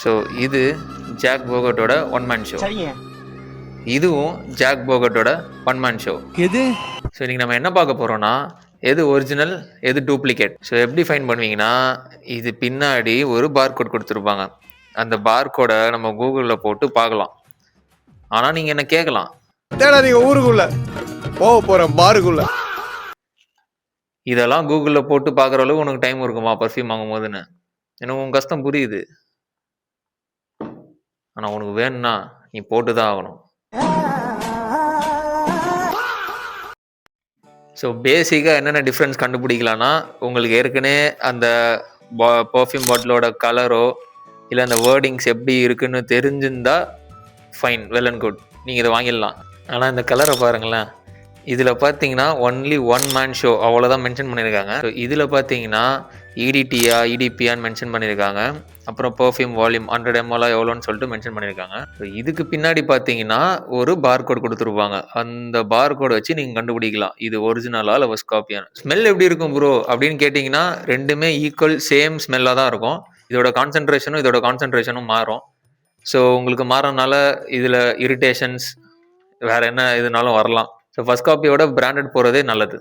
So இது jack போகட்டோட one man show. இதுவும் jack போகட்டோட one man show. எது? ஸோ இன்றைக்கி நம்ம என்ன பார்க்க போகிறோன்னா எது ஒரிஜினல் எது டூப்ளிகேட். ஸோ எப்படி ஃபைன் பண்ணுவீங்கன்னா, இது பின்னாடி ஒரு பார்கோட் கொடுத்துருப்பாங்க. அந்த பார்கோடை நம்ம கூகுளில் போட்டு பார்க்கலாம். ஆனால் நீங்கள் என்ன கேட்கலாம், தேடாதீங்க ஊருக்குள்ள போக போகிறேன் பாருக்குள்ள. இதெல்லாம் கூகுளில் போட்டு பார்க்குற அளவுக்கு உனக்கு டைம் இருக்குமா பர்ஃப்யூம் வாங்கும் போதுன்னு? எனக்கு உன் கஷ்டம் புரியுது. ஆனால் உனக்கு வேணும்னா நீ போட்டு தான் ஆகணும். ஸோ பேசிக்காக என்னென்ன டிஃப்ரென்ஸ் கண்டுபிடிக்கலான்னா, உங்களுக்கு ஏற்கனவே அந்த பர்ஃப்யூம் பாட்டிலோட கலரோ இல்லை அந்த வேர்டிங்ஸ் எப்படி இருக்குன்னு தெரிஞ்சிருந்தா ஃபைன், வெல் அண்ட் குட், நீங்கள் இதை வாங்கிடலாம். ஆனால் இந்த கலரை பாருங்களேன், இதில் பார்த்தீங்கன்னா ஒன்லி ஒன் மேன் ஷோ அவ்வளோதான் மென்ஷன் பண்ணியிருக்காங்க. ஸோ இதில் பார்த்தீங்கன்னா இடிடியா இடிபியான்னு மென்ஷன் பண்ணியிருக்காங்க. அப்புறம் பர்ஃப்யூம் வால்யூம் 100 ml எவ்வளோன்னு சொல்லிட்டு மென்ஷன் பண்ணியிருக்காங்க. ஸோ இதுக்கு பின்னாடி பார்த்தீங்கன்னா ஒரு பார்கோட் கொடுத்துருப்பாங்க. அந்த பார்கோடை வச்சு நீங்கள் கண்டுபிடிக்கலாம் இது ஒரிஜினலா இல்லை ஃபர்ஸ்ட் காப்பியான. ஸ்மெல் எப்படி இருக்கும் ப்ரோ அப்படின்னு கேட்டிங்கன்னா, ரெண்டுமே ஈக்குவல் சேம் ஸ்மெல்லாக தான் இருக்கும். இதோட கான்சன்ட்ரேஷனும் மாறும். ஸோ உங்களுக்கு மாறனால இதில் இரிட்டேஷன்ஸ் வேறு என்ன இதுனாலும் வரலாம். ஸோ ஃபர்ஸ்ட் காப்பியோட பிராண்டட் போகிறதே நல்லது.